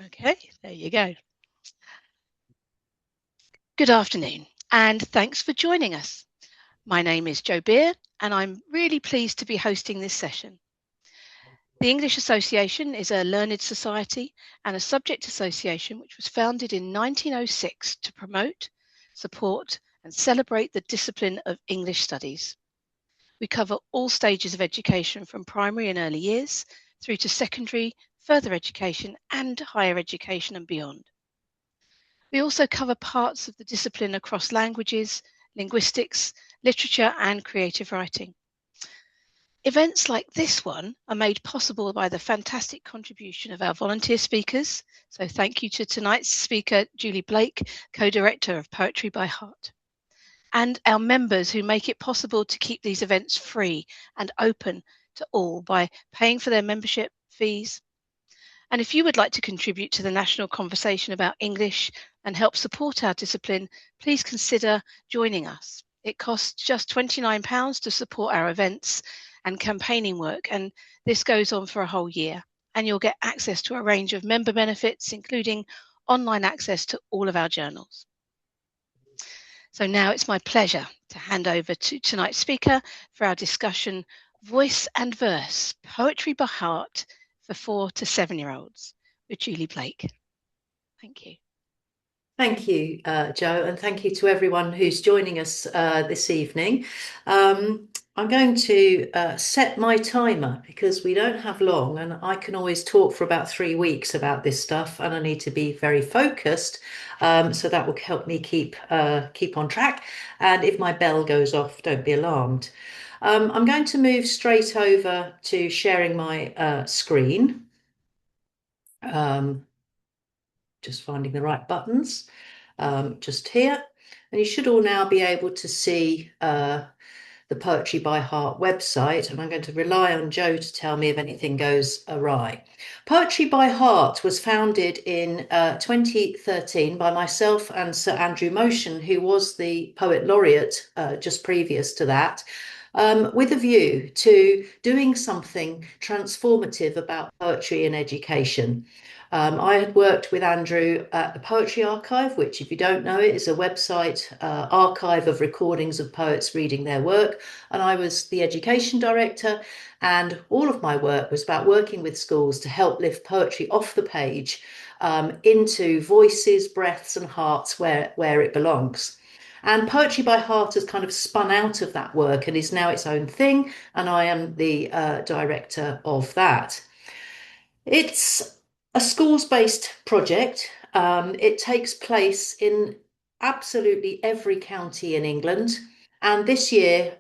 Okay, there you go. Good afternoon, and thanks for joining us. My name is Jo Beer, and I'm really pleased to be hosting this session. The English Association is a learned society and a subject association which was founded in 1906 to promote, support, and celebrate the discipline of English studies. We cover all stages of education from primary and early years through to secondary, further education, and higher education and beyond. We also cover parts of the discipline across languages, linguistics, literature, and creative writing. Events like this one are made possible by the fantastic contribution of our volunteer speakers. So thank you to tonight's speaker, Julie Blake, co-director of Poetry by Heart, and our members who make it possible to keep these events free and open to all by paying for their membership fees. And if you would like to contribute to the national conversation about English and help support our discipline, please consider joining us. It costs just £29 to support our events and campaigning work, and this goes on for a whole year. And you'll get access to a range of member benefits, including online access to all of our journals. So now it's my pleasure to hand over to tonight's speaker for our discussion, Voice and Verse, Poetry by Heart for 4 to 7-year-olds with Julie Blake. Thank you. Thank you, Jo, and thank you to everyone who's joining us this evening. I'm going to set my timer because we don't have long, and I can always talk for about 3 weeks about this stuff, and I need to be very focused. So that will help me keep on track. And if my bell goes off, don't be alarmed. I'm going to move straight over to sharing my screen. Just finding the right buttons, just here. And you should all now be able to see the Poetry by Heart website, and I'm going to rely on Jo to tell me if anything goes awry. Poetry by Heart was founded in 2013 by myself and Sir Andrew Motion, who was the Poet Laureate just previous to that, with a view to doing something transformative about poetry in education. I had worked with Andrew at the Poetry Archive, which, if you don't know it, is a website archive of recordings of poets reading their work. And I was the education director, and all of my work was about working with schools to help lift poetry off the page into voices, breaths, and hearts where it belongs. And Poetry by Heart has kind of spun out of that work and is now its own thing. And I am the director of that. It's a schools-based project. It takes place in absolutely every county in England. And this year,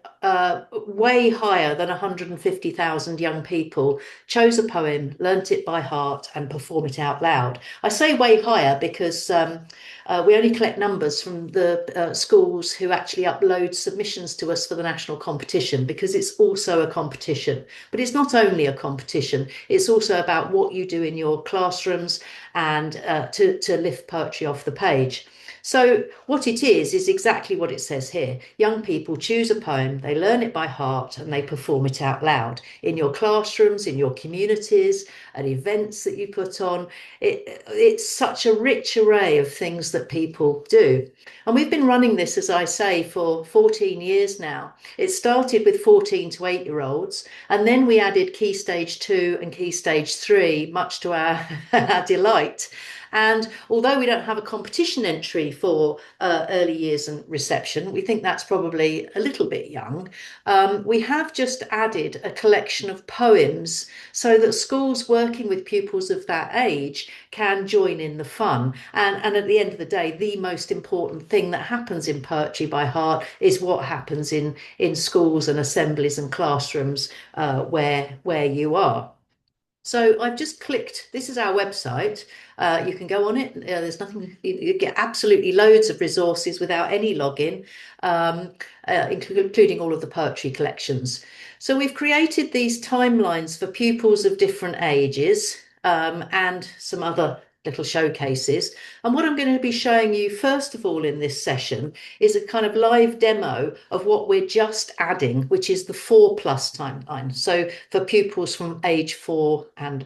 way higher than 150,000 young people chose a poem, learnt it by heart, and perform it out loud. I say way higher because we only collect numbers from the schools who actually upload submissions to us for the national competition, because it's also a competition. But it's not only a competition, it's also about what you do in your classrooms and to lift poetry off the page. So what it is exactly what it says here. Young people choose a poem, they learn it by heart, and they perform it out loud in your classrooms, in your communities, at events that you put on. It's such a rich array of things that people do. And we've been running this, as I say, for 14 years now. It started with 14 to 8-year-olds, and then we added Key Stage 2 and Key Stage 3, much to our, our delight. And although we don't have a competition entry for early years and reception, we think that's probably a little bit young. We have just added a collection of poems so that schools working with pupils of that age can join in the fun. And at the end of the day, the most important thing that happens in Poetry by Heart is what happens in schools and assemblies and classrooms where you are. So I've just clicked, this is our website. You can go on it. There's nothing, you get absolutely loads of resources without any login, including all of the poetry collections. So we've created these timelines for pupils of different ages and some other little showcases. And what I'm going to be showing you first of all in this session is a kind of live demo of what we're just adding, which is the 4+ timeline. So for pupils from age 4 and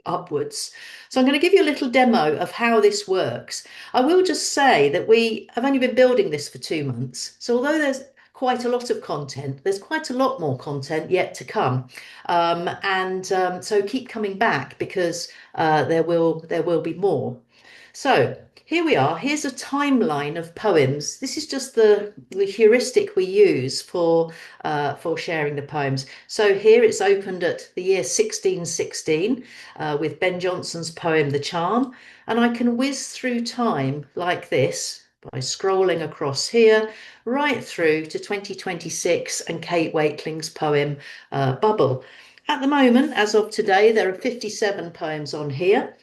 upwards. So I'm going to give you a little demo of how this works. I will just say that we have only been building this for 2 months. So although there's quite a lot of content, there's quite a lot more content yet to come. So keep coming back because there will be more. So here we are. Here's a timeline of poems. This is just the heuristic we use for sharing the poems. So here it's opened at the year 1616 with Ben Jonson's poem The Charm, and I can whiz through time like this by scrolling across here right through to 2026 and Kate Wakeling's poem Bubble. At the moment, as of today, there are 57 poems on here.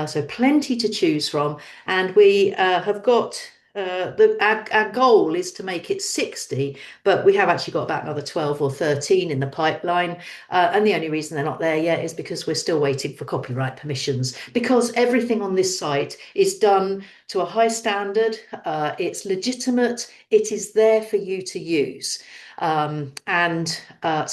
So plenty to choose from, and we have got our goal is to make it 60, but we have actually got about another 12 or 13 in the pipeline. And the only reason they're not there yet is because we're still waiting for copyright permissions, because everything on this site is done to a high standard. It's legitimate. It is there for you to use. So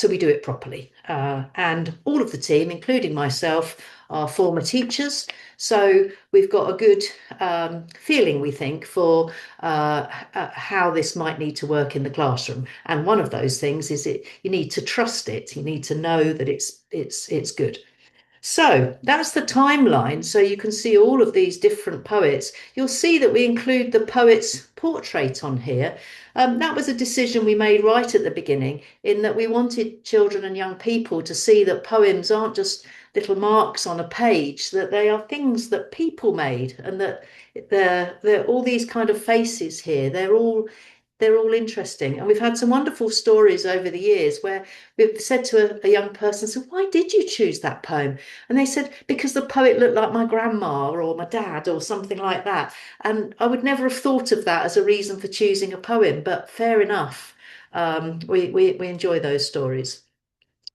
we do it properly. And all of the team, including myself, are former teachers. So we've got a good feeling, we think, for how this might need to work in the classroom. And one of those things is you need to trust it. You need to know that it's good. So that's the timeline. So you can see all of these different poets. You'll see that we include the poet's portrait on here. That was a decision we made right at the beginning, in that we wanted children and young people to see that poems aren't just little marks on a page, that they are things that people made, and that they're all these kind of faces here. They're all interesting. And we've had some wonderful stories over the years where we've said to a young person, so why did you choose that poem? And they said, because the poet looked like my grandma or my dad or something like that. And I would never have thought of that as a reason for choosing a poem, but fair enough. We enjoy those stories.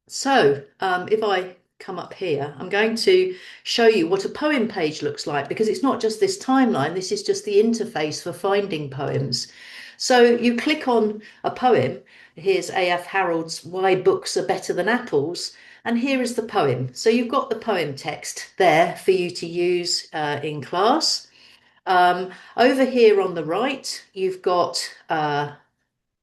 So if I come up here, I'm going to show you what a poem page looks like, because it's not just this timeline, this is just the interface for finding poems. So you click on a poem. Here's A.F. Harold's Why Books Are Better Than Apples. And here is the poem. So you've got the poem text there for you to use in class. Over here on the right, you've got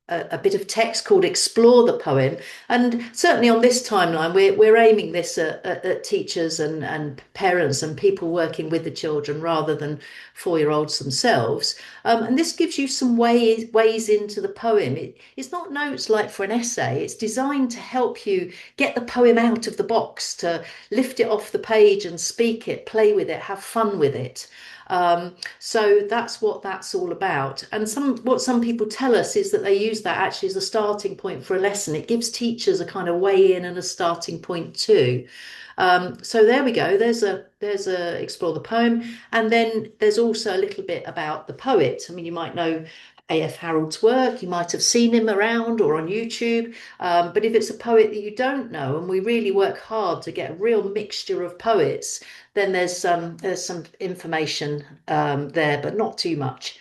a bit of text called Explore the Poem. And certainly on this timeline, we're aiming this at teachers and parents and people working with the children rather than 4-year-olds themselves. And this gives you some ways into the poem. It's not notes like for an essay. It's designed to help you get the poem out of the box, to lift it off the page and speak it, play with it, have fun with it. So that's what that's all about. And what some people tell us is that they use that actually as a starting point for a lesson. It gives teachers a kind of way in and a starting point too. So there we go. There's a explore the poem, and then there's also a little bit about the poet. I mean, you might know A.F. Harold's work, you might have seen him around or on YouTube, but if it's a poet that you don't know, and we really work hard to get a real mixture of poets, then there's some information there, but not too much.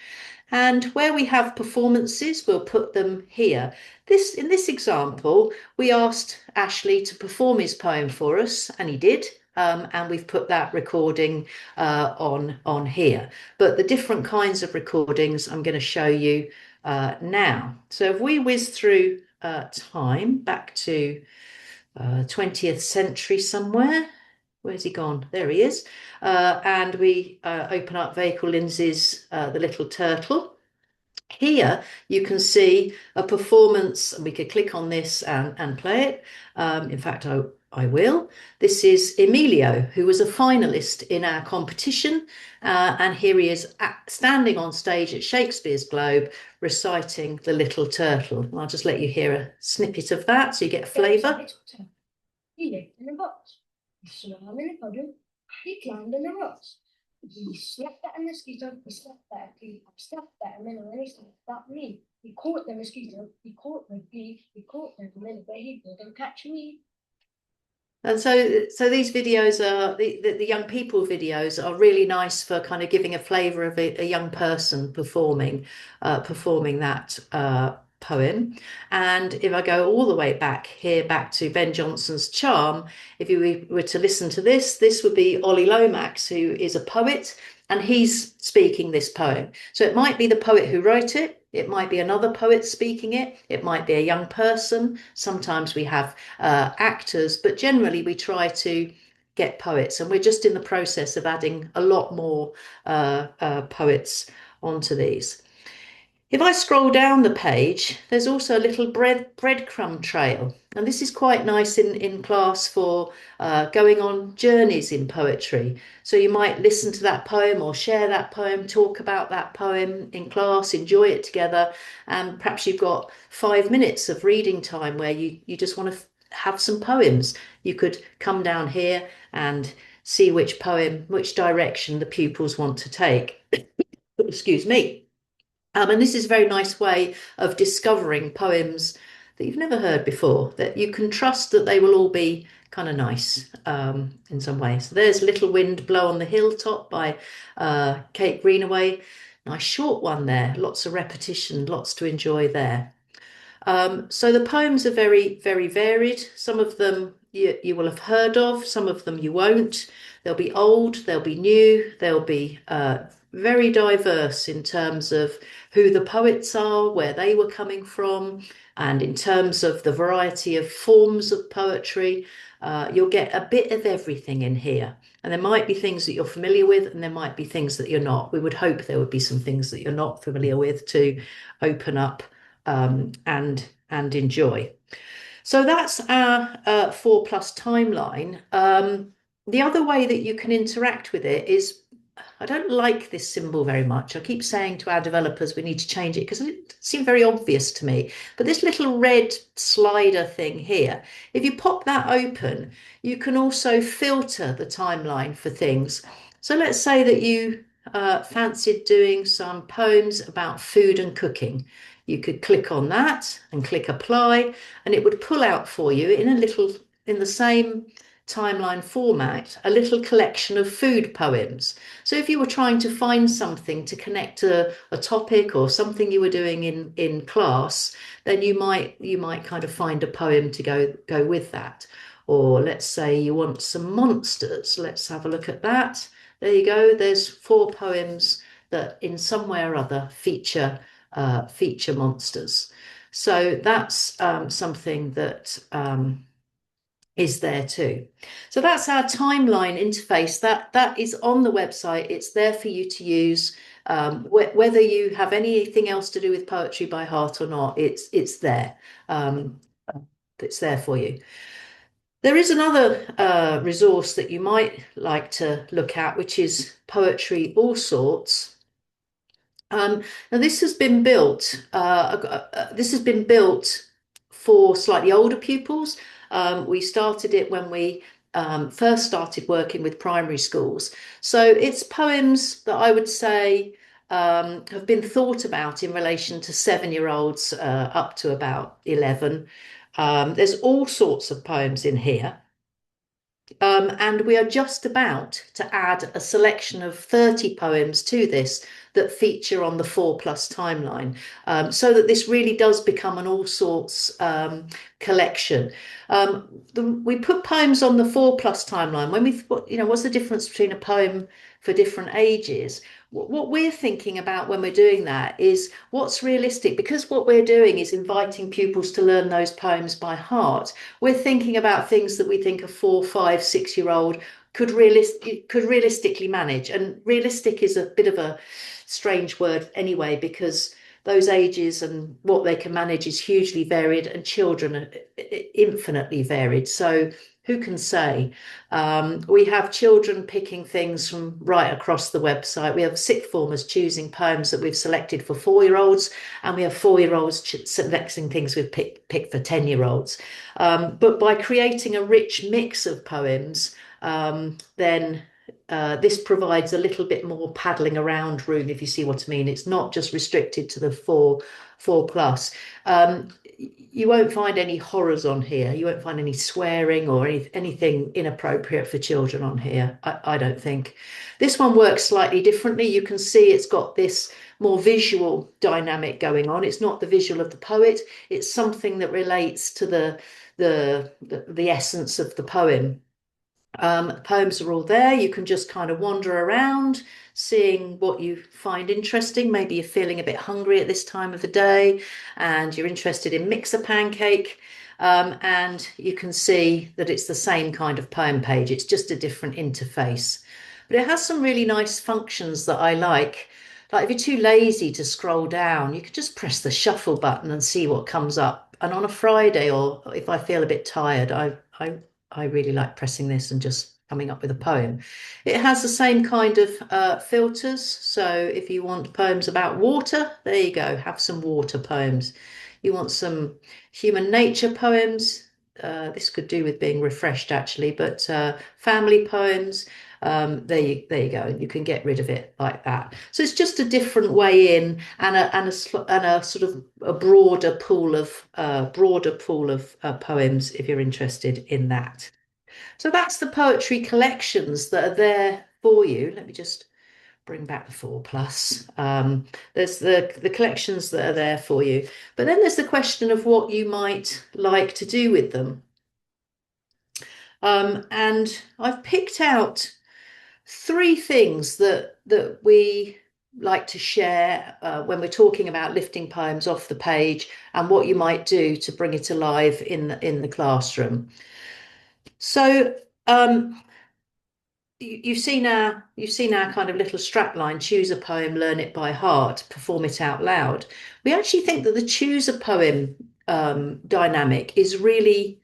And where we have performances, we'll put them here. In this example, we asked Ashley to perform his poem for us, and he did. And we've put that recording on here. But the different kinds of recordings I'm going to show you now. So if we whiz through time back to 20th century somewhere. Where's he gone? There he is. And we open up Vachel Lindsay's The Little Turtle. Here you can see a performance, and we could click on this and play it. In fact, I will. This is Emilio, who was a finalist in our competition. And here he is standing on stage at Shakespeare's Globe reciting The Little Turtle. And I'll just let you hear a snippet of that so you get a flavour. He lived in a box. He swam in a puddle. He climbed in the rocks. He slept at a mosquito. He slept there. He slept there. And then when he slept that me, he caught the mosquito. He caught the bee. He caught the minute, but he didn't catch me. And so these videos are the young people videos are really nice for kind of giving a flavour of a young person performing that poem. And if I go all the way back here, back to Ben Jonson's Charm, if you were to listen to this would be Ollie Lomax, who is a poet, and he's speaking this poem. So it might be the poet who wrote it. It might be another poet speaking it. It might be a young person. Sometimes we have actors, but generally we try to get poets, and we're just in the process of adding a lot more poets onto these. If I scroll down the page, there's also a little breadcrumb trail. And this is quite nice in class for going on journeys in poetry. So you might listen to that poem or share that poem, talk about that poem in class, enjoy it together. And perhaps you've got 5 minutes of reading time where you just want to have some poems. You could come down here and see which poem, which direction the pupils want to take. Excuse me. And this is a very nice way of discovering poems that you've never heard before, that you can trust that they will all be kind of nice in some way. So there's Little Wind Blow on the Hilltop by Kate Greenaway. Nice short one there, lots of repetition, lots to enjoy there. So the poems are very, very varied. Some of them you will have heard of, some of them you won't. They'll be old, they'll be new, they'll be very diverse in terms of who the poets are, where they were coming from, and in terms of the variety of forms of poetry. You'll get a bit of everything in here. And there might be things that you're familiar with, and there might be things that you're not. We would hope there would be some things that you're not familiar with to open up and enjoy. So that's our 4+ timeline. The other way that you can interact with it is, I don't like this symbol very much. I keep saying to our developers we need to change it because it seemed very obvious to me. But this little red slider thing here, if you pop that open, you can also filter the timeline for things. So let's say that you fancied doing some poems about food and cooking. You could click on that and click apply, and it would pull out for you in the same timeline format, a little collection of food poems. So if you were trying to find something to connect to a topic or something you were doing in class, then you might kind of find a poem to go with that. Or let's say you want some monsters. Let's have a look at that. There you go. There's 4 poems that in some way or other feature monsters. So that's something that is there too. So that's our timeline interface. That is on the website. It's there for you to use. Whether you have anything else to do with Poetry by Heart or not, it's there. It's there for you. There is another resource that you might like to look at, which is Poetry Allsorts. Now this has been built. This has been built for slightly older pupils. We started it when we first started working with primary schools. So it's poems that I would say have been thought about in relation to 7-year-olds up to about 11. There's all sorts of poems in here. And we are just about to add a selection of 30 poems to this that feature on the 4+ timeline, so that this really does become an all sorts collection. We put poems on the 4+ timeline when we thought, what's the difference between a poem for different ages? What we're thinking about when we're doing that is what's realistic, because what we're doing is inviting pupils to learn those poems by heart. We're thinking about things that we think a 4, 5, 6-year-old could realistically manage. And realistic is a bit of a strange word anyway, because those ages and what they can manage is hugely varied, and children are infinitely varied. So who can say? We have children picking things from right across the website. We have sixth formers choosing poems that we've selected for 4-year-olds, and we have 4-year-olds selecting things we've picked for 10-year-olds. But by creating a rich mix of poems, then this provides a little bit more paddling around room, if you see what I mean. It's not just restricted to the 4+. you won't find any horrors on here. You won't find any swearing or anything inappropriate for children on here, I don't think. This one works slightly differently. You can see it's got this more visual dynamic going on. It's not the visual of the poet. It's something that relates to the essence of the poem. Poems are all there. You can just kind of wander around, seeing what you find interesting. Maybe you're feeling a bit hungry at this time of the day and you're interested in Mixer Pancake. And you can see that it's the same kind of poem page. It's just a different interface. But it has some really nice functions that I like. Like if you're too lazy to scroll down, you can just press the shuffle button and see what comes up. And on a Friday, or if I feel a bit tired, I really like pressing this and just coming up with a poem. It has the same kind of filters. So if you want poems about water, there you go, have some water poems. You want some human nature poems. This could do with being refreshed actually, but family poems. There you go. You can get rid of it like that. So it's just a different way in, and a sort of a broader pool of poems if you're interested in that. So that's the poetry collections that are there for you. Let me just bring back the 4+. There's the collections that are there for you. But then there's the question of what you might like to do with them. And I've picked out 3 things that we like to share when we're talking about lifting poems off the page and what you might do to bring it alive in the classroom. So you've seen our kind of little strapline: choose a poem, learn it by heart, perform it out loud. We actually think that the choose a poem dynamic is really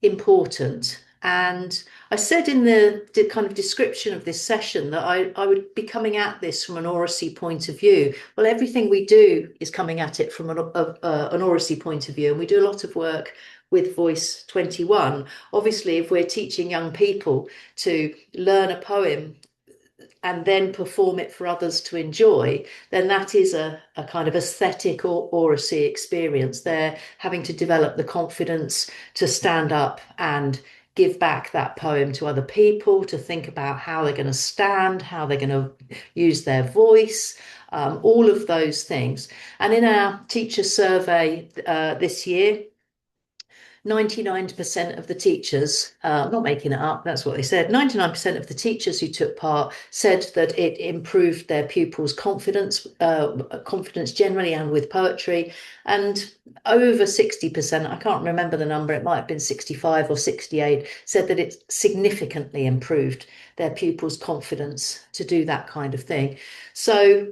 important. And I said in the kind of description of this session that I would be coming at this from an oracy point of view. Well, everything we do is coming at it from an oracy point of view, and we do a lot of work with Voice 21. Obviously, if we're teaching young people to learn a poem and then perform it for others to enjoy, then that is a kind of aesthetic or oracy experience. They're having to develop the confidence to stand up and give back that poem to other people, to think about how they're going to stand, how they're going to use their voice, all of those things. And in our teacher survey this year, 99% of the teachers, I'm not making it up, that's what they said, 99% of the teachers who took part said that it improved their pupils' confidence generally and with poetry. And over 60%, I can't remember the number, it might have been 65 or 68, said that it significantly improved their pupils' confidence to do that kind of thing. So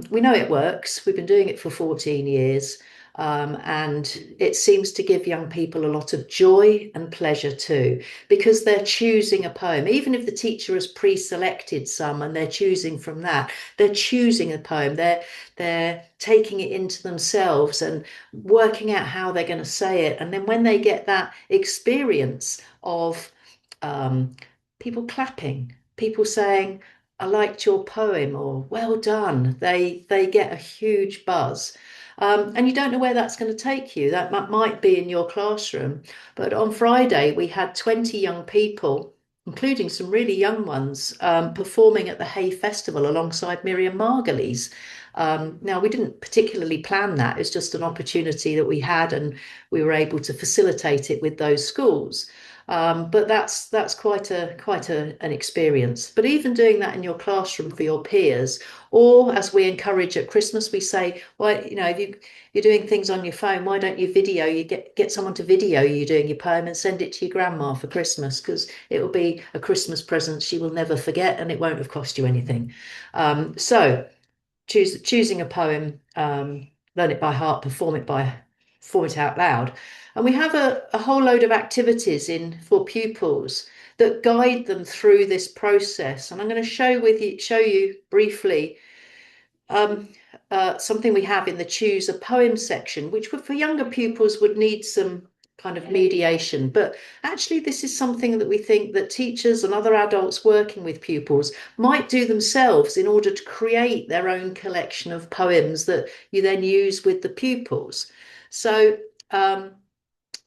we know it works. We've been doing it for 14 years. And it seems to give young people a lot of joy and pleasure too, because they're choosing a poem. Even if the teacher has pre-selected some and they're choosing from that, they're choosing a poem. They're taking it into themselves and working out how they're going to say it. And then when they get that experience of people clapping, people saying, "I liked your poem," or "well done," they get a huge buzz. And you don't know where that's going to take you. That might be in your classroom. But on Friday, we had 20 young people, including some really young ones, performing at the Hay Festival alongside Miriam Margolyes. Now, we didn't particularly plan that. It's just an opportunity that we had, and we were able to facilitate it with those schools. But that's quite an experience. But even doing that in your classroom for your peers, or as we encourage at Christmas, we say, well, if you're doing things on your phone, why don't you video? You get someone to video you doing your poem and send it to your grandma for Christmas, because it will be a Christmas present she will never forget, and it won't have cost you anything. So choosing a poem, learn it by heart, perform it out loud. And we have a whole load of activities in for pupils that guide them through this process. And I'm going to show you briefly something we have in the choose a poem section, which for younger pupils would need some kind of mediation. But actually, this is something that we think that teachers and other adults working with pupils might do themselves in order to create their own collection of poems that you then use with the pupils. So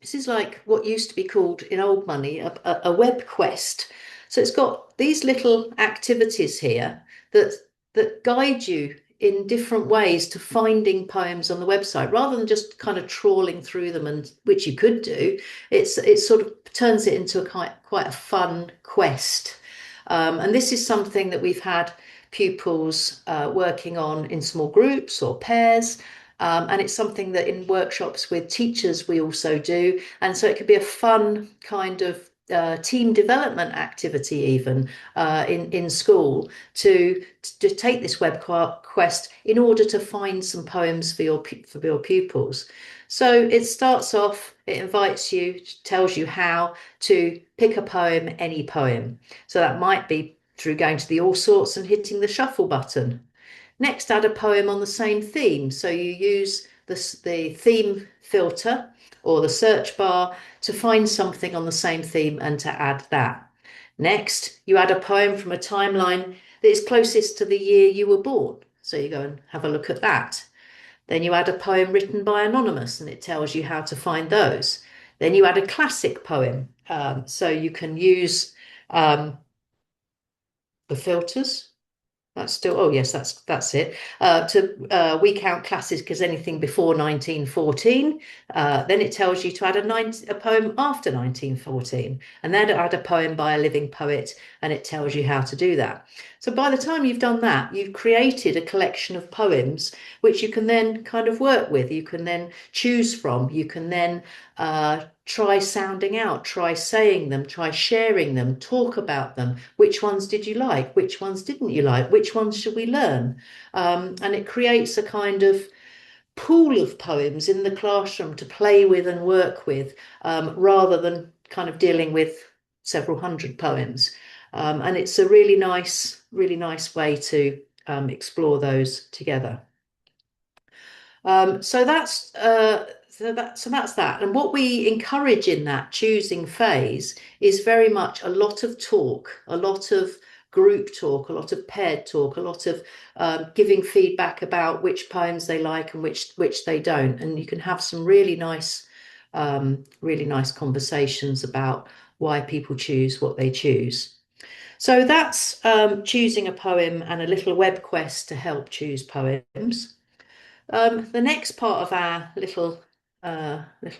this is like what used to be called in old money a web quest. So it's got these little activities here that guide you in different ways to finding poems on the website, rather than just kind of trawling through them, and which you could do. It sort of turns it into quite a fun quest. And this is something that we've had pupils working on in small groups or pairs. And it's something that in workshops with teachers we also do. And so it could be a fun kind of team development activity even in school to take this web quest in order to find some poems for your pupils. So it starts off, it invites you, tells you how to pick a poem, any poem. So that might be through going to the All Sorts and hitting the shuffle button. Next, add a poem on the same theme. So you use the theme filter or the search bar to find something on the same theme and to add that. Next, you add a poem from a timeline that is closest to the year you were born. So you go and have a look at that. Then you add a poem written by anonymous, and it tells you how to find those. Then you add a classic poem. So you can use the filters. That's still, oh yes, that's it. We count classics as anything before 1914. Then it tells you to add a poem after 1914, and then add a poem by a living poet, and it tells you how to do that. So by the time you've done that, you've created a collection of poems which you can then kind of work with. You can then choose from. You can then try sounding out, try saying them, try sharing them, talk about them. Which ones did you like? Which ones didn't you like? Which ones should we learn? And it creates a kind of pool of poems in the classroom to play with and work with, rather than kind of dealing with several hundred poems. And it's a really nice way to explore those together. So that's that. And what we encourage in that choosing phase is very much a lot of talk, a lot of group talk, a lot of paired talk, a lot of giving feedback about which poems they like and which they don't. And you can have some really nice conversations about why people choose what they choose. So that's choosing a poem and a little web quest to help choose poems. The next part of our little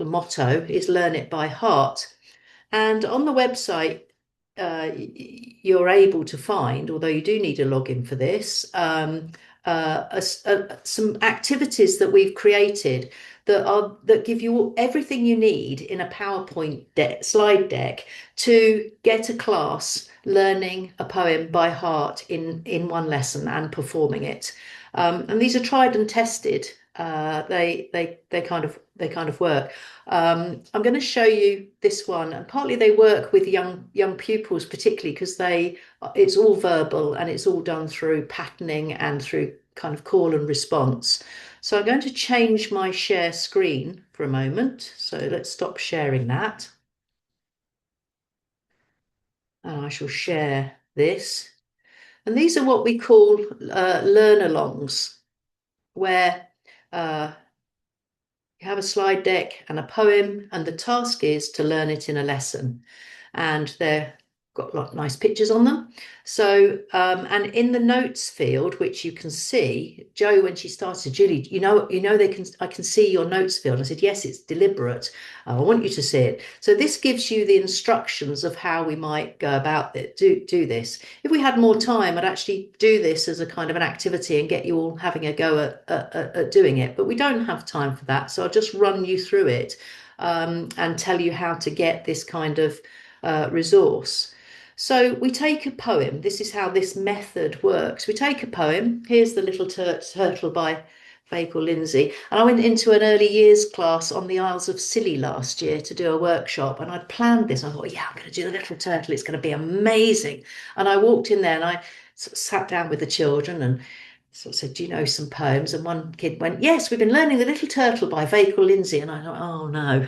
motto is learn it by heart. And on the website, you're able to find, although you do need a login for this, some activities that we've created that give you everything you need in a PowerPoint slide deck to get a class learning a poem by heart in one lesson and performing it. And these are tried and tested. They kind of work. I'm going to show you this one, and partly they work with young pupils, particularly because it's all verbal and it's all done through patterning and through kind of call and response. So I'm going to change my share screen for a moment. So let's stop sharing that. And I shall share this. And these are what we call learn-alongs, where you have a slide deck and a poem, and the task is to learn it in a lesson. And they've got a lot of nice pictures on them. So, and in the notes field, which you can see, Jo, when she started, Julie, I can see your notes field. I said, yes, it's deliberate. I want you to see it. So this gives you the instructions of how we might go about it, do this. If we had more time, I'd actually do this as a kind of an activity and get you all having a go at doing it. But we don't have time for that. So I'll just run you through it and tell you how to get this kind of resource. So we take a poem. This is how this method works. We take a poem. Here's the little turtle by Fakel Lindsay. And I went into an early years class on the Isles of Scilly last year to do a workshop. And I'd planned this. I thought, yeah, I'm going to do the little turtle. It's going to be amazing. And I walked in there and I sort of sat down with the children and sort of said, do you know some poems? And one kid went, yes, we've been learning The Little Turtle by Fakel Lindsay. And I thought, oh no.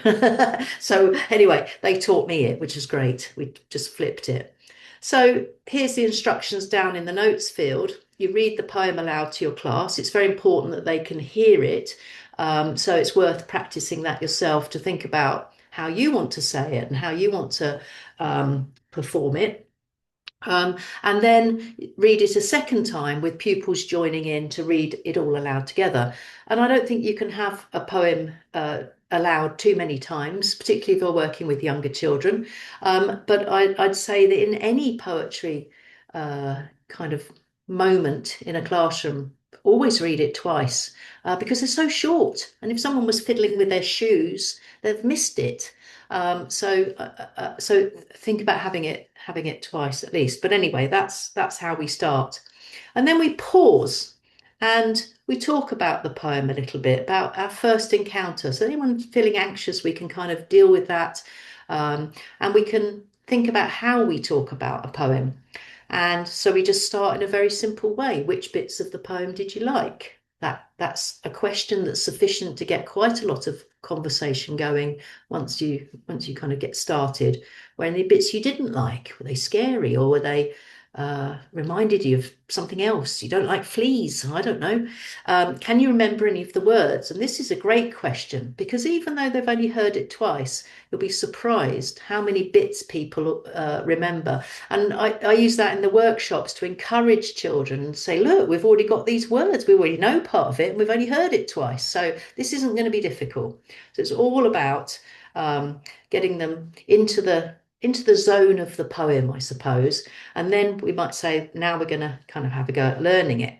So anyway, they taught me it, which is great. We just flipped it. So here's the instructions down in the notes field. you read the poem aloud to your class. It's very important that they can hear it. So it's worth practicing that yourself to think about how you want to say it and how you want to perform it. And then read it a second time with pupils joining in to read it all aloud together. And I don't think you can have a poem aloud too many times, particularly if you're working with younger children. But I'd say that in any poetry kind of moment in a classroom, always read it twice because they're so short. And if someone was fiddling with their shoes, they've missed it. So think about having it twice at least. But anyway, that's how we start, and then we pause and we talk about the poem a little bit, about our first encounter. So anyone feeling anxious, we can kind of deal with that, and we can think about how we talk about a poem. And so we just start in a very simple way. Which bits of the poem did you like? That's a question that's sufficient to get quite a lot of conversation going once you kind of get started. Were any bits you didn't like? Were they scary, or were they reminded you of something else? You don't like fleas? I don't know. Can you remember any of the words? And this is a great question, because even though they've only heard it twice, you'll be surprised how many bits people remember. And I use that in the workshops to encourage children and say, look, we've already got these words. We already know part of it and we've only heard it twice. So this isn't going to be difficult. So it's all about getting them into the zone of the poem, I suppose. And then we might say, now we're going to kind of have a go at learning it.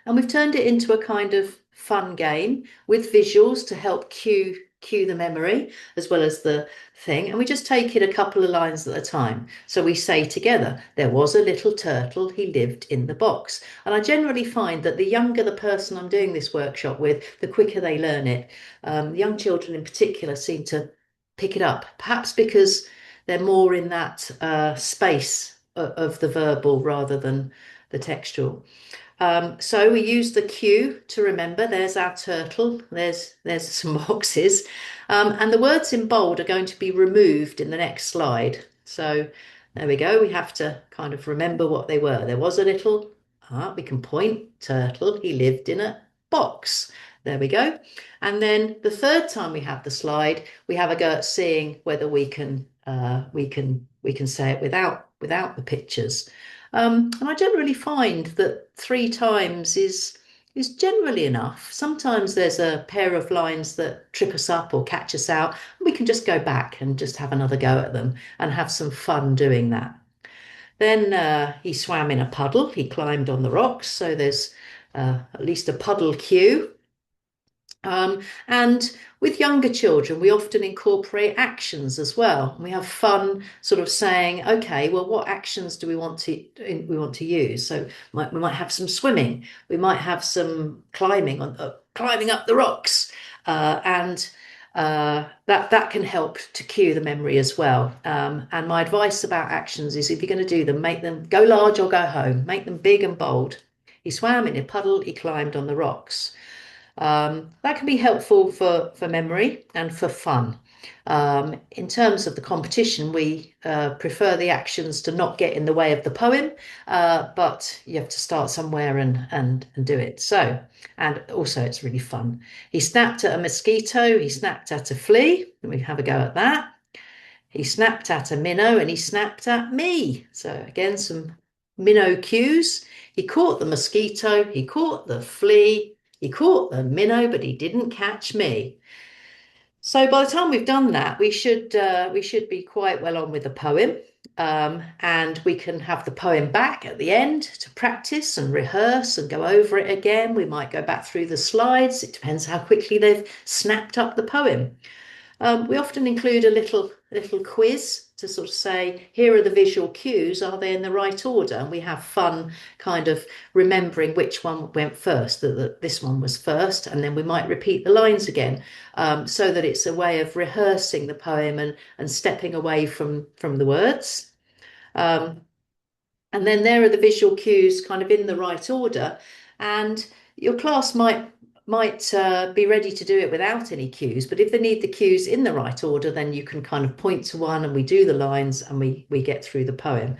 And we've turned it into a kind of fun game with visuals to help cue the memory as well as the thing. And we just take it a couple of lines at a time. So we say together, there was a little turtle, he lived in the box. And I generally find that the younger the person I'm doing this workshop with, the quicker they learn it. Young children in particular seem to pick it up, perhaps because they're more in that space of the verbal rather than the textual. So we use the cue to remember. There's our turtle. There's some boxes. And the words in bold are going to be removed in the next slide. So there we go. We have to kind of remember what they were. There was a little, we can point, turtle. He lived in a box. There we go. And then the third time we have the slide, we have a go at seeing whether we can say it without the pictures. And I generally find that 3 times is generally enough. Sometimes there's a pair of lines that trip us up or catch us out. And we can just go back and just have another go at them and have some fun doing that. Then he swam in a puddle. He climbed on the rocks. So there's at least a puddle cue. And with younger children, we often incorporate actions as well. We have fun sort of saying, okay, well, what actions do we want to use? So we might have some swimming. We might have some climbing up the rocks. And that can help to cue the memory as well. And my advice about actions is if you're going to do them, make them go large or go home. Make them big and bold. He swam in a puddle. He climbed on the rocks. That can be helpful for memory and for fun. In terms of the competition, we prefer the actions to not get in the way of the poem, but you have to start somewhere and do it. So, and also it's really fun. He snapped at a mosquito, he snapped at a flea, and we have a go at that. He snapped at a minnow and he snapped at me. So again, some minnow cues. He caught the mosquito, he caught the flea, he caught the minnow, but he didn't catch me. So by the time we've done that, we should be quite well on with the poem. And we can have the poem back at the end to practice and rehearse and go over it again. We might go back through the slides. It depends how quickly they've snapped up the poem. We often include a little quiz to sort of say, here are the visual cues, are they in the right order? And we have fun kind of remembering which one went first, that this one was first, and then we might repeat the lines again, so that it's a way of rehearsing the poem and stepping away from the words. And then there are the visual cues kind of in the right order, and your class might be ready to do it without any cues, but if they need the cues in the right order, then you can kind of point to one and we do the lines and we get through the poem.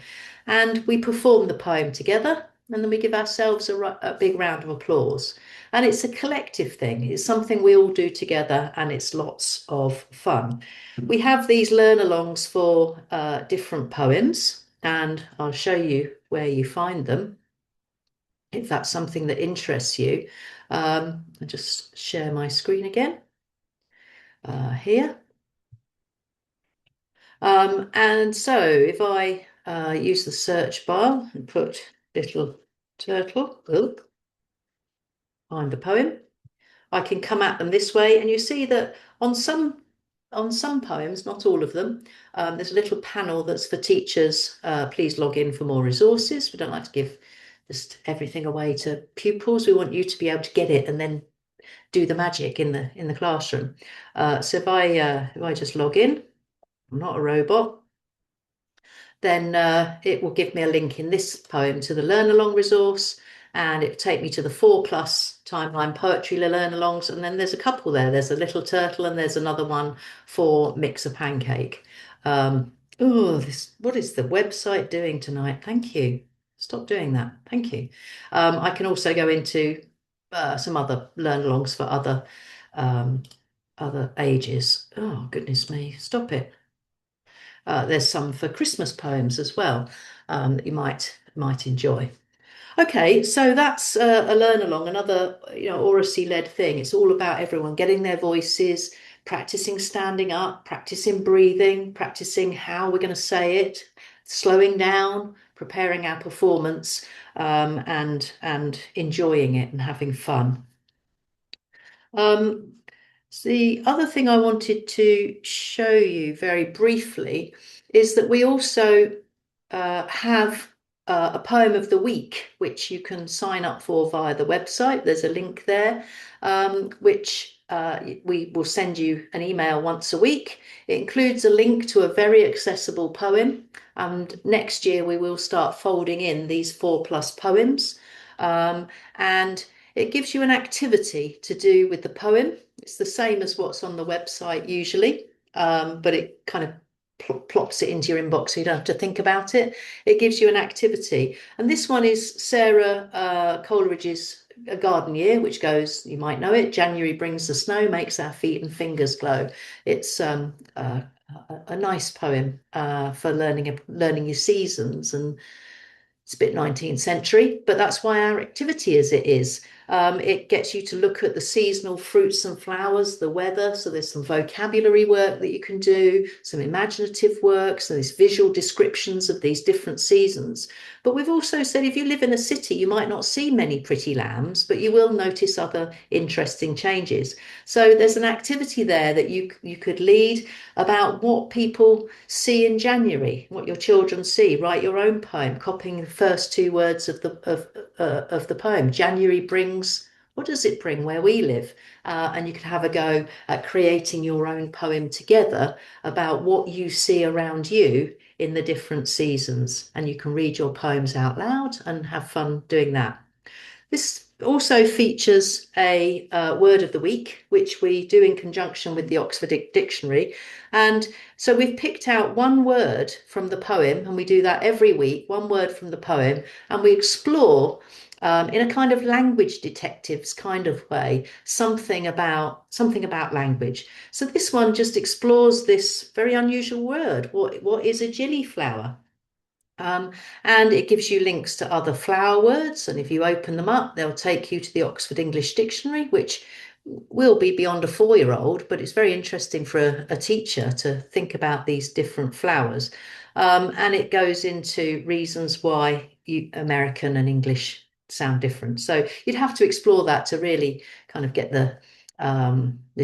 And we perform the poem together. and then we give ourselves a big round of applause. And it's a collective thing. It's something we all do together, and it's lots of fun. We have these learn-alongs for different poems, and I'll show you where you find them if that's something that interests you. I'll just share my screen again here. And so if I use the search bar and put little turtle, find the poem, I can come at them this way, and you see that on some poems, not all of them, there's a little panel that's for teachers. Please log in for more resources. We don't like to give just everything away to pupils. We want you to be able to get it and then do the magic in the classroom. So if I just log in, I'm not a robot, then it will give me a link in this poem to the Learn Along resource, and it will take me to the 4+ timeline poetry learn alongs. And then there's a couple there. There's a little turtle, and there's another one for Mix a Pancake. What is the website doing tonight? Thank you. Stop doing that. Thank you. I can also go into some other learn alongs for other ages. Oh, goodness me. Stop it. There's some for Christmas poems as well that you might enjoy. Okay, so that's a learn along, another oracy-led thing. It's all about everyone getting their voices, practicing standing up, practicing breathing, practicing how we're going to say it, slowing down, preparing our performance, and enjoying it and having fun. The other thing I wanted to show you very briefly is that we also have a poem of the week, which you can sign up for via the website. There's a link there, which we will send you an email once a week. It includes a link to a very accessible poem, and next year we will start folding in these 4+ poems, and it gives you an activity to do with the poem. It's the same as what's on the website usually, but it kind of plops it into your inbox so you don't have to think about it. It gives you an activity. And this one is Sarah Coleridge's A Garden Year, which goes, you might know it, January brings the snow, makes our feet and fingers glow. It's a nice poem for learning your seasons, and it's a bit 19th century, but that's why our activity is it is. It gets you to look at the seasonal fruits and flowers, the weather. So there's some vocabulary work that you can do, some imaginative work, so there's visual descriptions of these different seasons. But we've also said if you live in a city, you might not see many pretty lambs, but you will notice other interesting changes. So there's an activity there that you could lead about what people see in January, what your children see. Write your own poem, copying the first 2 words of the poem. January brings, what does it bring where we live? And you can have a go at creating your own poem together about what you see around you in the different seasons. And you can read your poems out loud and have fun doing that. This also features a word of the week, which we do in conjunction with the Oxford Dictionary. And so we've picked out one word from the poem, and we do that every week, one word from the poem, and we explore in a kind of language detectives kind of way, something about language. So this one just explores this very unusual word. What is a gillyflower? And it gives you links to other flower words, and if you open them up, they'll take you to the Oxford English Dictionary, which will be beyond a 4-year-old, but it's very interesting for a teacher to think about these different flowers. And it goes into reasons why American and English sound different. So you'd have to explore that to really kind of get the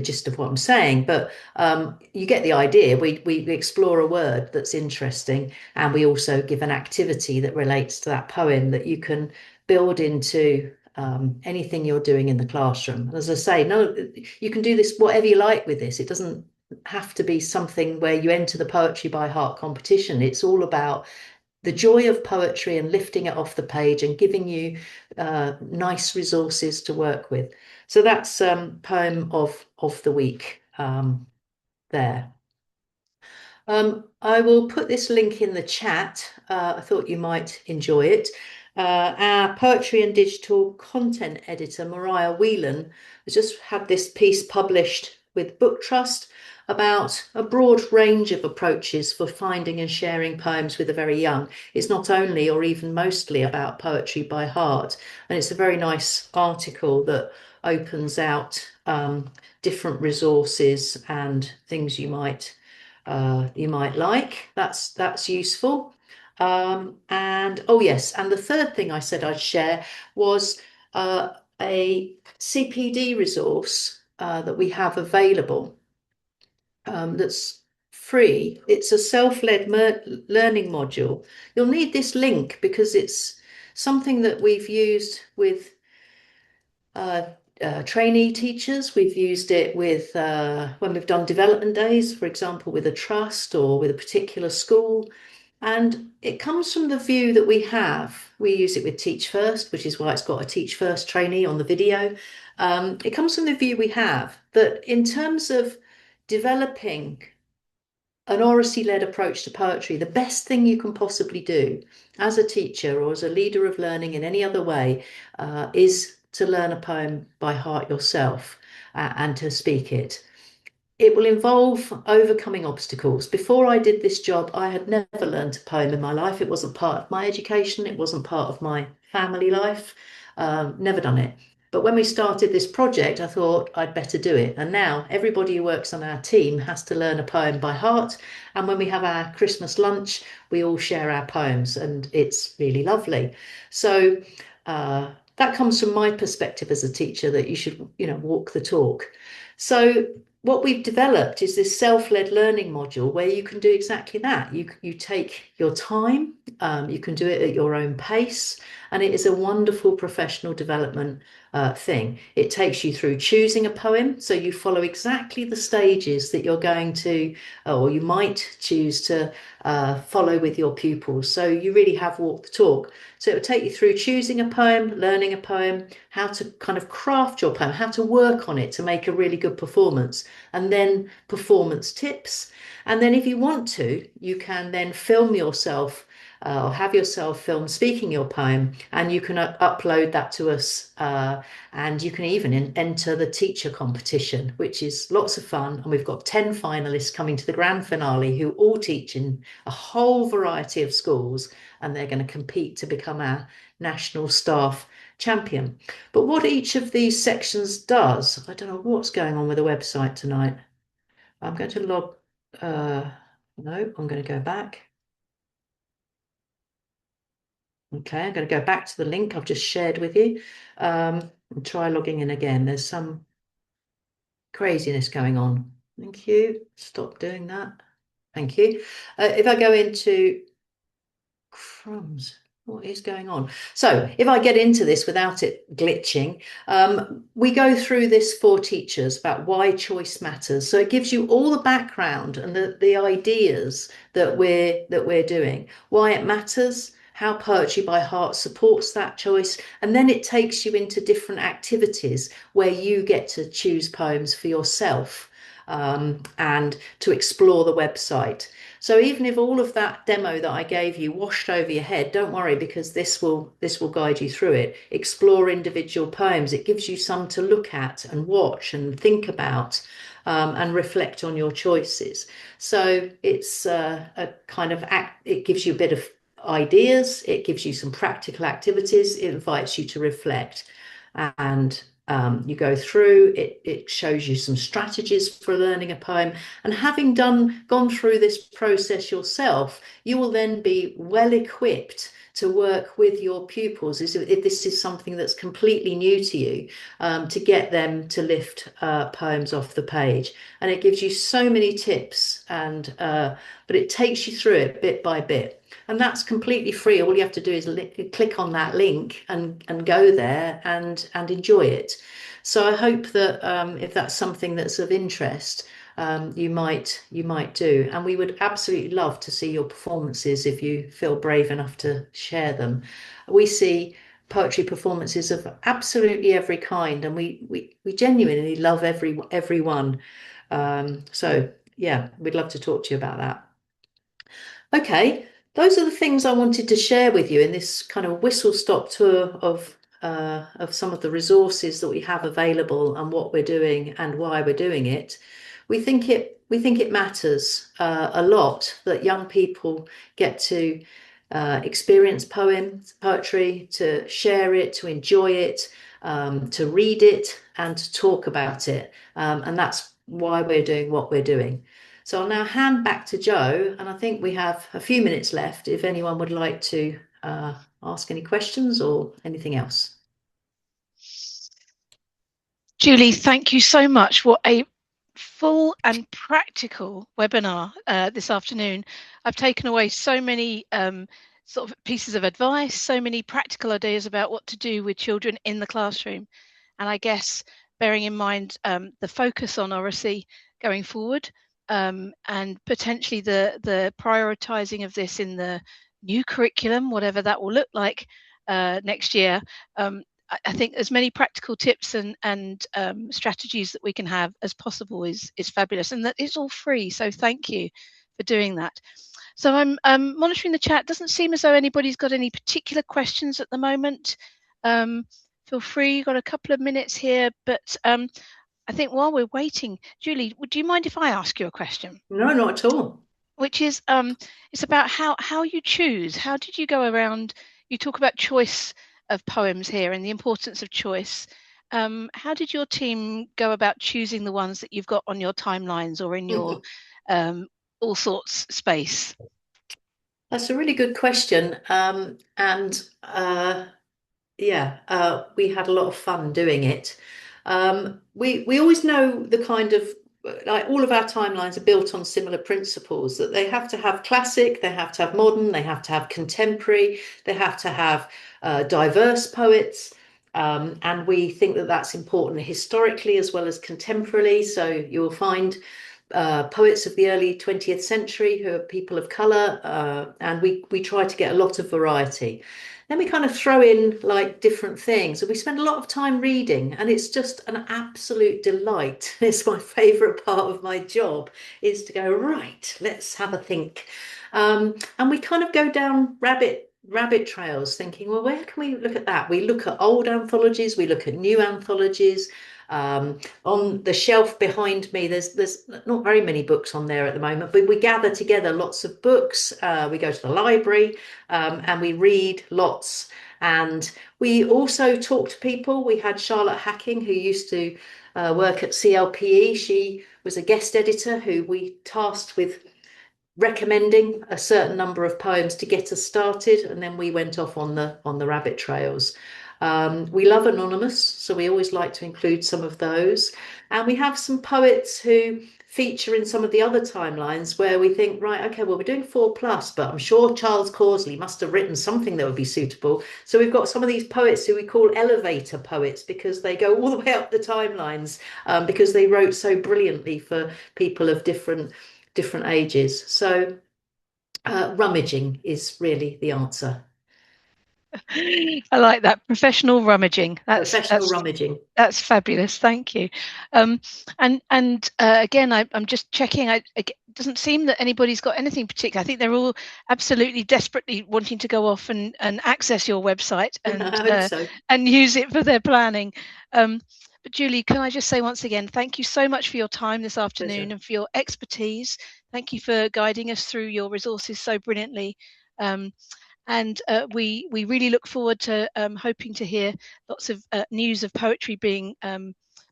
gist of what I'm saying, but you get the idea. We explore a word that's interesting, and we also give an activity that relates to that poem that you can build into anything you're doing in the classroom. And as I say, no, you can do this whatever you like with this. It doesn't have to be something where you enter the poetry by heart competition. It's all about the joy of poetry and lifting it off the page and giving you nice resources to work with. So that's poem of the week there. I will put this link in the chat. I thought you might enjoy it. Our poetry and digital content editor, Mariah Whelan, has just had this piece published with Book Trust about a broad range of approaches for finding and sharing poems with the very young. It's not only or even mostly about poetry by heart, and it's a very nice article that opens out different resources and things you might like. That's useful. And oh yes, and the third thing I said I'd share was a CPD resource that we have available that's free. It's a self-led learning module. You'll need this link because it's something that we've used with uh, trainee teachers. We've used it with when we've done development days, for example, with a trust or with a particular school. And it comes from the view that we have. We use it with Teach First, which is why it's got a Teach First trainee on the video. It comes from the view we have that in terms of developing an oracy-led approach to poetry, the best thing you can possibly do as a teacher or as a leader of learning in any other way is to learn a poem by heart yourself and to speak it. It will involve overcoming obstacles. Before I did this job, I had never learned a poem in my life. It wasn't part of my education. It wasn't part of my family life. Never done it. But when we started this project, I thought I'd better do it. And now everybody who works on our team has to learn a poem by heart. And when we have our Christmas lunch, we all share our poems, and it's really lovely. So that comes from my perspective as a teacher, that you should, walk the talk. So what we've developed is this self-led learning module where you can do exactly that. You take your time, you can do it at your own pace, and it is a wonderful professional development thing. It takes you through choosing a poem, so you follow exactly the stages that you're going to, or you might choose to follow with your pupils. So you really have walked the talk. So it will take you through choosing a poem, learning a poem, how to kind of craft your poem, how to work on it to make a really good performance, and then performance tips. And then if you want to, you can then film yourself or have yourself film speaking your poem, and you can upload that to us. And you can even enter the teacher competition, which is lots of fun. And we've got 10 finalists coming to the grand finale who all teach in a whole variety of schools, and they're going to compete to become our national staff champion. But what each of these sections does, I don't know what's going on with the website tonight. I'm going to log, no, I'm going to go back. Okay, I'm going to go back to the link I've just shared with you and try logging in again. There's some craziness going on. Thank you. Stop doing that. Thank you. If I go into crumbs, what is going on? So if I get into this without it glitching, we go through this for teachers about why choice matters. So it gives you all the background and the ideas that we're doing, why it matters, how Poetry by Heart supports that choice, and then it takes you into different activities where you get to choose poems for yourself and to explore the website. So even if all of that demo that I gave you washed over your head, don't worry, because this will guide you through it. Explore individual poems. It gives you some to look at and watch and think about and reflect on your choices. So it's a kind of it gives you a bit of ideas. It gives you some practical activities. It invites you to reflect, and you go through it. It shows you some strategies for learning a poem, and having gone through this process yourself, you will then be well equipped to work with your pupils if this is something that's completely new to you, to get them to lift poems off the page. And it gives you so many tips, and but it takes you through it bit by bit. And that's completely free. All you have to do is click on that link and go there and enjoy it. So I hope that if that's something that's of interest, you might do. And we would absolutely love to see your performances if you feel brave enough to share them. We see poetry performances of absolutely every kind, and we genuinely love everyone. So yeah, we'd love to talk to you about that. Okay, those are the things I wanted to share with you in this kind of whistle-stop tour of some of the resources that we have available and what we're doing and why we're doing it. We think it matters a lot that young people get to experience poetry, to share it, to enjoy it, to read it, and to talk about it. And that's why we're doing what we're doing. So I'll now hand back to Jo, and I think we have a few minutes left if anyone would like to ask any questions or anything else. Julie, thank you so much. What a full and practical webinar this afternoon. I've taken away so many sort of pieces of advice, so many practical ideas about what to do with children in the classroom. And I guess bearing in mind the focus on oracy going forward, and potentially the prioritising of this in the new curriculum, whatever that will look like next year. I think as many practical tips and strategies that we can have as possible is fabulous, and that it's all free. So thank you for doing that. So I'm monitoring the chat. Doesn't seem as though anybody's got any particular questions at the moment. Feel free. You've got a couple of minutes here, but I think while we're waiting, Julie, would you mind if I ask you a question? No, not at all. Which is it's about how you choose. How did you go around? You talk about choice of poems here and the importance of choice. How did your team go about choosing the ones that you've got on your timelines or in your all sorts space? That's a really good question. We had a lot of fun doing it. We always know the kind of, like, all of our timelines are built on similar principles, that they have to have classic, they have to have modern, they have to have contemporary, they have to have diverse poets. And we think that that's important historically as well as contemporarily. So you'll find poets of the early 20th century who are people of colour, and we try to get a lot of variety. Then we kind of throw in like different things, and we spend a lot of time reading, and it's just an absolute delight. It's my favourite part of my job, is to go, right, let's have a think. And we kind of go down rabbit trails thinking, well, where can we look at that? We look at old anthologies, we look at new anthologies. On the shelf behind me, there's not very many books on there at the moment, but we gather together lots of books. We go to the library and we read lots. And we also talk to people. We had Charlotte Hacking, who used to work at CLPE. She was a guest editor who we tasked with recommending a certain number of poems to get us started, and then we went off on the rabbit trails. We love anonymous, so we always like to include some of those. And we have some poets who feature in some of the other timelines where we think, right, okay, well, we're doing 4+, but I'm sure Charles Causley must have written something that would be suitable. So we've got some of these poets who we call elevator poets, because they go all the way up the timelines, because they wrote so brilliantly for people of different ages. So rummaging is really the answer. I like that, professional rummaging. Professional rummaging. That's fabulous. Thank you. Again, I'm just checking. It doesn't seem that anybody's got anything particular. I think they're all absolutely desperately wanting to go off and access your website and use it for their planning. But Julie, can I just say once again, thank you so much for your time this afternoon and for your expertise. Thank you for guiding us through your resources so brilliantly. And we really look forward to hoping to hear lots of news of poetry being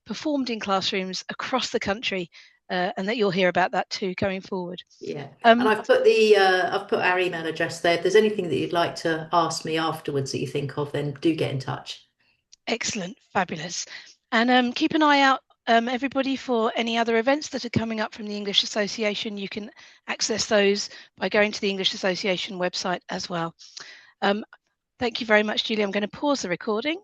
performed in classrooms across the country, and that you'll hear about that too going forward. Yeah, and I've put our email address there. If there's anything that you'd like to ask me afterwards that you think of, then do get in touch. Excellent, fabulous. And keep an eye out, everybody, for any other events that are coming up from the English Association. You can access those by going to the English Association website as well. Thank you very much, Julie. I'm going to pause the recording.